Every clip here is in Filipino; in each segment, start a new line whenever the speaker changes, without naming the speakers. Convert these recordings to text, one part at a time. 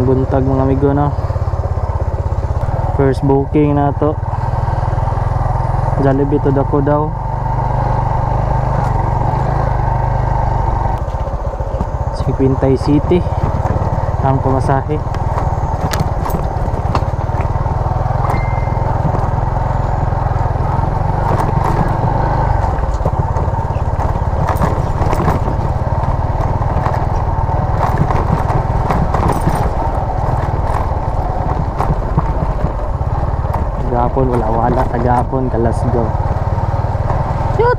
Maayong buntag mga amigo, no. First booking na to. Jollibee to Dako daw. Quintay City ang pamasahe. Tagapon, wala tagapon, Kalasgo. Shoot!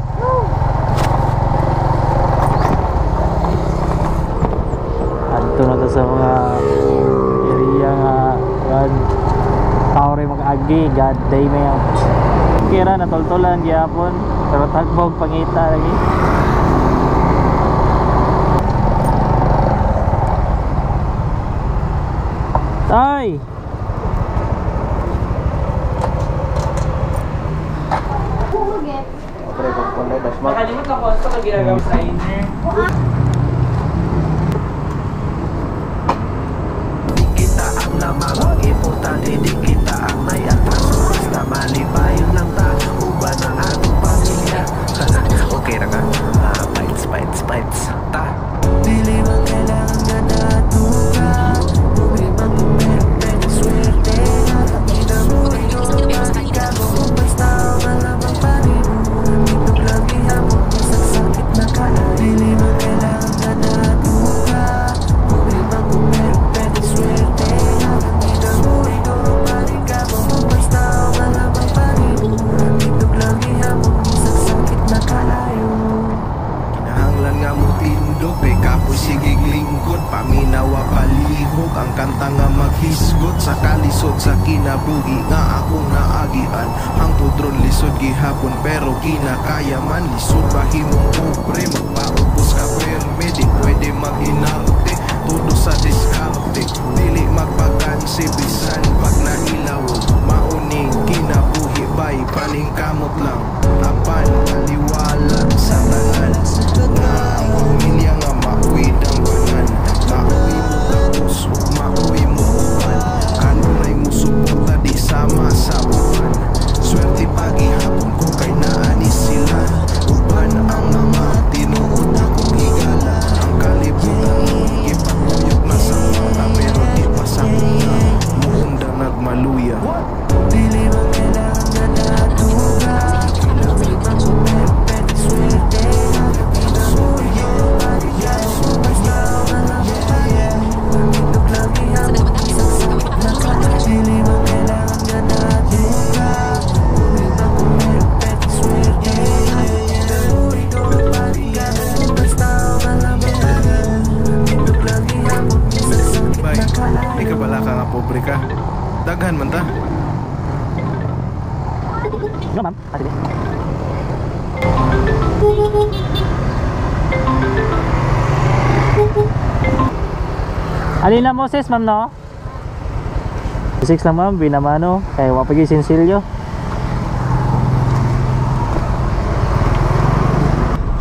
Adto na to sa mga area nga Tauri mag-agi, God day may kira na toltolan gyapon pero tagbog pangita lagi. Tay!
Makalimut ako sa pag-ginagawa sa inyo.
Kita ang namang importante, di kita ang may atraso. Basta malibayon lang ta, uba na atong pamilya. Okay na ka? Bites ta. Dili mo kailangan na natuka. Uri mang pwede swerte. Kami na mo ikaw ka mo. Basta malamang paribo. Ito lang ihapon mo sa sakit na kala. Dili mo kailangan na natuka. Uri mang pwede swerte. Kami na mo ikaw ka mo. Basta malamang paribo. Ito lang ihapon mo sa sakit na kalayo. Kinahanglan nga mo tindog, kay kapoy sigig lingkod. Paminawa palihog, ang kanta nga maghisgot. Sa kalisod sa kinabuhi nga akong naagian. Ang pudron lisod gihapon pero kinakaya man. Lisod bahimong pobre, magpaubos ka perme. Di pwede maghinarte, todo sa diskarte. Dili magpagansi bisan pag nailaw. Mauning kinabuhi bay, paningkamot lang. Apan aliwala sa tanan. Nga ang pamilya nga mauwid ang banan. Mauwi mo tapos, mauwi mo upan. Kanunay mo suporta di sama sa upan. Swerte pagihapon ko kay naani sila. Upan ang mga tinuod akong higala. Ang kalibutan mo, ipatuyok na sa mga pero di pasakot na. Muunda nagmaluya. Dili mo kailangan na natuga. Kailangan mo pwede swerte. Di ka bala ka nga pobre ka. Daghan man ta.
No ma'am, ate. Alin na Moses ma'am no? 6 lang ma'am, binamano. Kaya wapagi sinsilyo.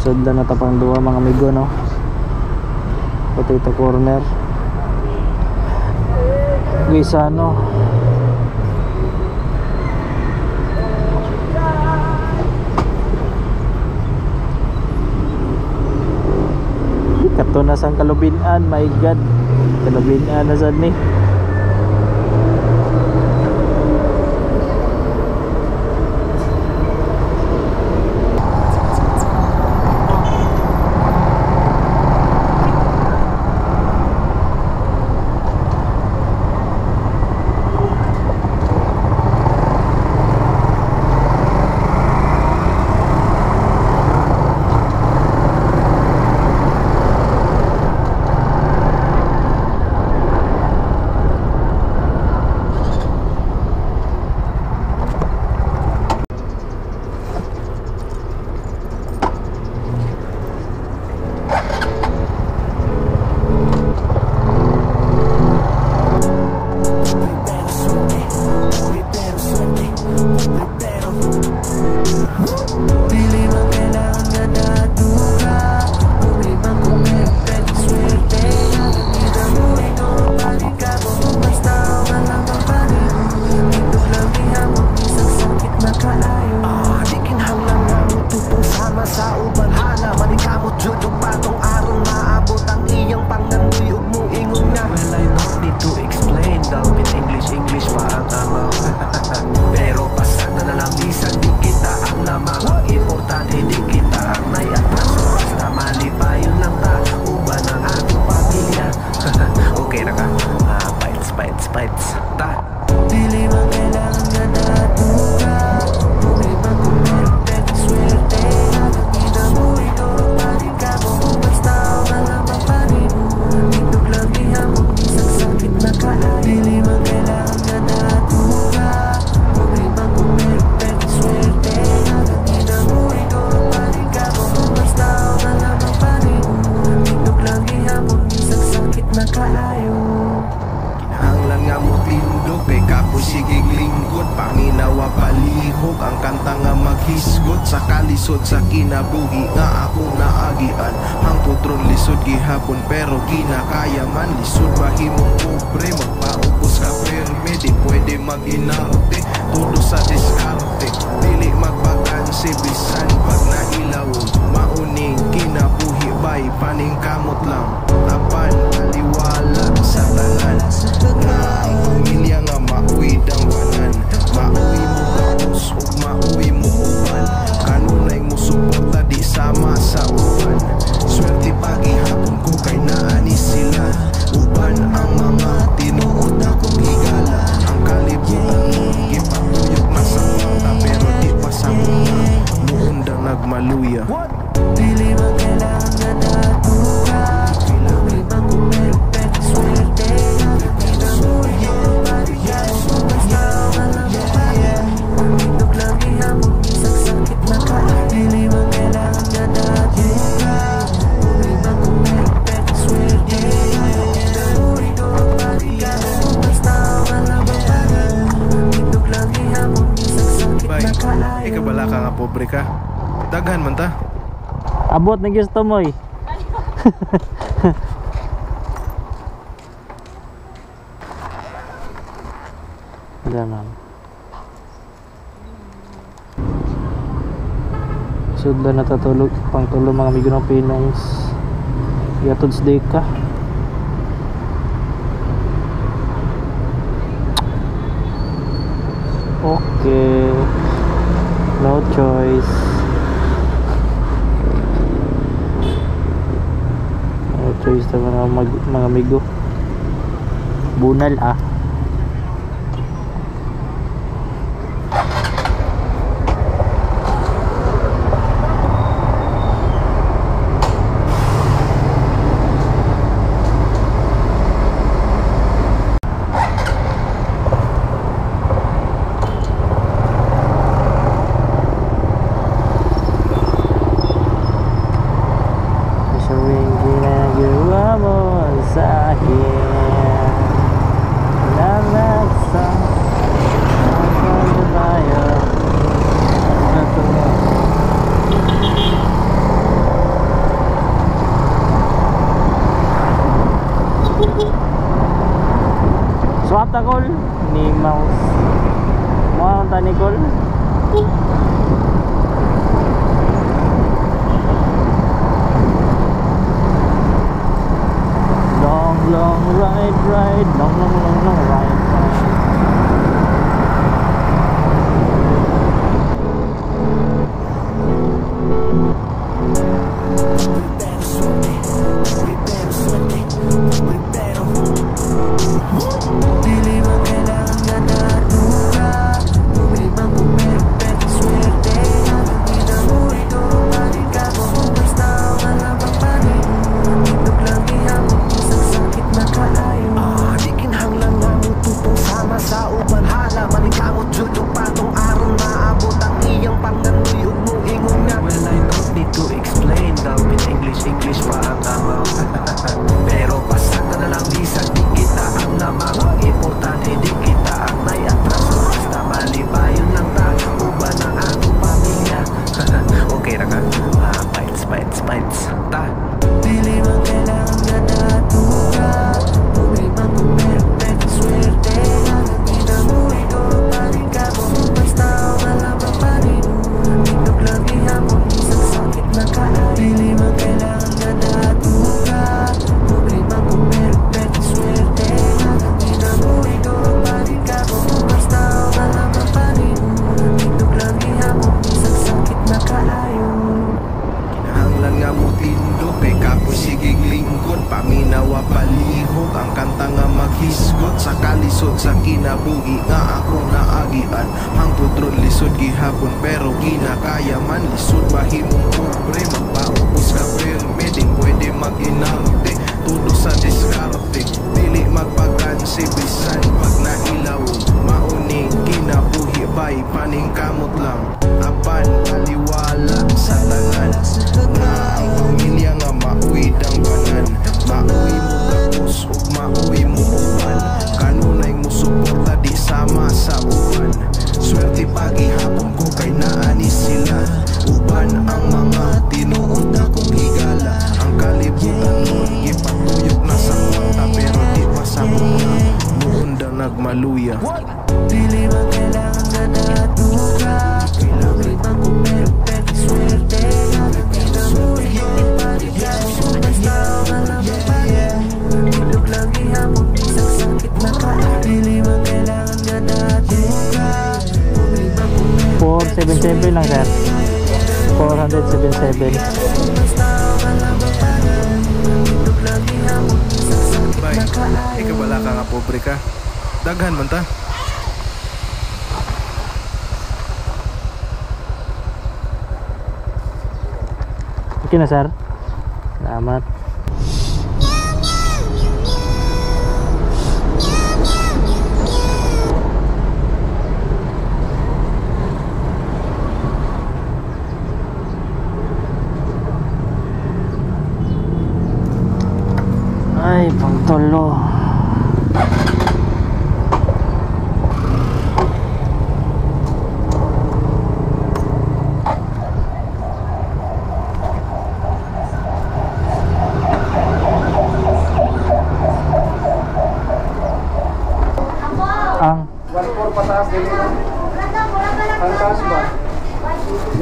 Sudlan na tapang duwa mga amigo no. Potato corner. Guisano. Kato na sang Kalubinan, my god. Kalubinan na sad ni.
sige lingkod, panginawa palihog ang kanta nga maghisgot sa kalisod sa kinabuhi nga akong naagian. Ang putron lisod gihapon pero kinakaya man, lisod bahimong pobre magpaupos ka perme, di pwede mag-inarte todo sa diskarte, dili magbakansi bisan pag nailawon. Mauning kinabuhi bay paningkamot lang, apan aliwala sa tanan nga ang pamilya nga mauwi dangwanan. Mauwi mo kapos ug mauwi mo uban, kanunay mo suporta di sama sa uban. Swerte pagihapon ko kay naani sila, uban ang mga tinuod akong higala. Ang kalibutan mo gipatuyok na sa mata pero di pa sa mukha, muundang nagmaluya. Dili man kailangan na natuka, kailangan bang kumpirpet swerte na pinamuhi ang bariyan. Basta walang mapaya, itog lang ihapon isang sakit na ka. Dili man kailangan na natuka, kailangan bang kumpirpet swerte na pinamuhi ang bariyan. Basta walang mapaya, itog lang ihapon isang sakit na ka. Ikaw bala ka nga pobre ka, daghan man ta.
Abot na gusto mo eh. Ganun. Sudla na tatulog, pangtulog mga amigo ng Pinoys. Yatods day ka. Okay. No choice. Choice na mga amigo. Bunal ah. Swap takol ni Mouse. Mga kanta ni Col. Long ride, long ride.
Hisgot sa kalisod sa kinabuhi nga akong naagian. Ang putron lisod gihapon pero kinakaya man, lisod mahimong pobre magpaupos ka perme, di pwede mag-inarte todo sa diskarte, dili magpagansi bisan pag nailawon. Mauning kinabuhi bay paningkamot lang, apan aliwala sa tanan nga ang pamilya nga mauwi dangwanan. Mauwi mo tapos ug mauwi mo uban, kanunay mo suporta di sama sa maluya. Dili man kailangan na natuga, kailangan man kung meron pwede swerte. Hindi na mo yung parigaw, basta malamang pa rin. Ilog lang ihamon, isang sakit na ka. Dili man kailangan na natuga, kailangan kung meron
477 lang sir. 477.
Bay, ikaw wala ka nga pobre ka. Daghan man ta.
Okay na sir. Salamat. Ay, pangtolo. Ang
1.4 pataas din yun. Ang taas ba?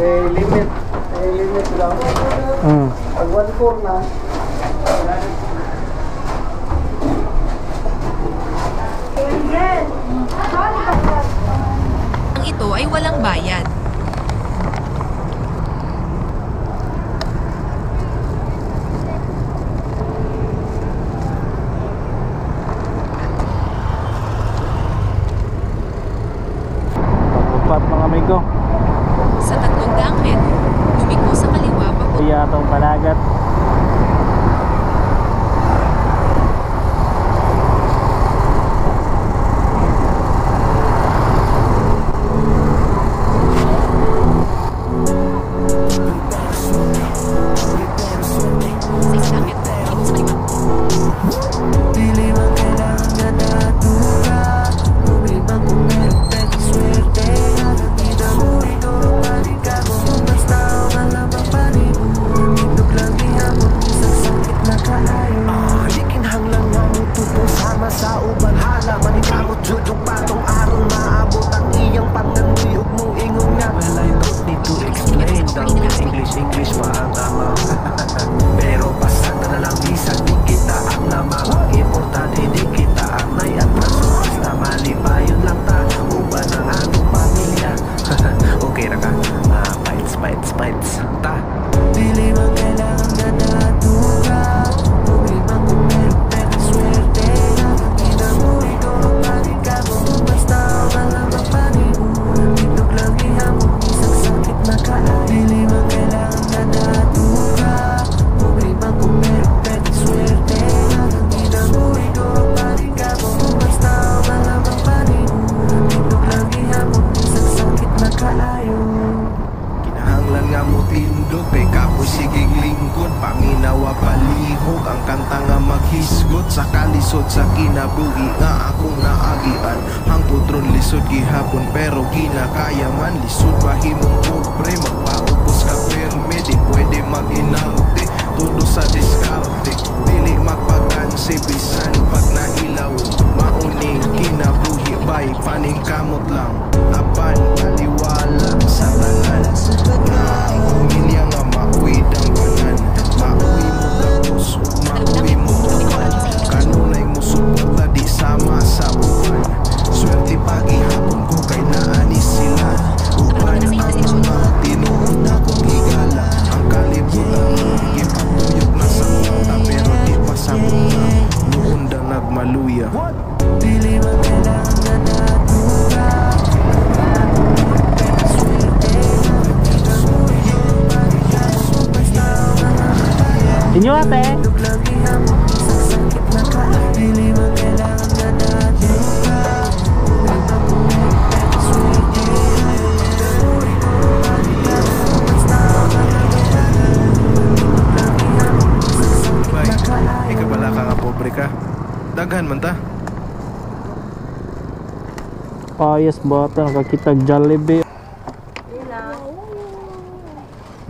May limit. May limit lang. Pag 1.4 na,
Ang ito ay walang bayad.
pag-upat mga amigo.
Sa 300 metro, lumiko sa kaliwa papunta.
Kuya itong panagat.
English maangamaw. Pero basta na lang isang di kita ang namang importante di kita ang may atraso. Basta malipayon lang ta, uban ang atong pamilya. Okay na ka? Fights ta. Dili man kailangan na natuga, kung ibang kung meron pwede swerte. Hindi na mo ikaw magpaligaw, basta malamang pa rin. Itlog lang ihamon, isang sakit na kaayo. Dili man kailangan na natuga, kung ibang kung meron pwede swerte. Hindi na mo ikaw magpaligaw, basta malamang pa rin. Itlog lang ihamon, isang sakit na kaayo. Kinahanglan nga mo tindog, kay kapoy sigig lingkod. Paminawa palihog, ang kanta nga maghisgot. Sa kalisod sa kinabuhi nga akong naagian. Hangtod ron lisod gihapon pero ginakaya man. Lisod bahimong pobre, magpaubos ka perme. Di pwede mag-inangte, todo sa diskarte. Dili magpagansi, bisan pag nailaw. Mauning kinabuhi bay, paning kamot lang. Apan maliwala sa tanan. Ang milya nga mauwid ang banan. Mauwi mo tapos, mauwi mo tukan. Kanunay mo suporta di sama sa uban. Swerte pagihapon ko kay naanis sila. Uban ang mga tinuod akong higala. Ang kalibutan ipatuyok na sa mata pero di pa sa muna. Noon da nagmaluya. Dili man kailangan na natuga.
Inyo ate.
Bay, ikaw wala ka nga pobre ka. Daghan man ta.
Payas bata nakakita Jollibee.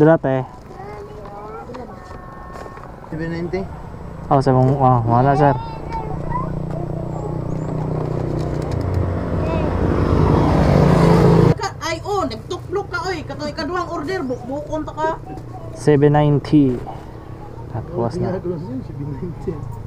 Dati.
790.
Ako sa mong wala sir.
bukon ta ka.
790. At was na.
Ginagawa siya, 790.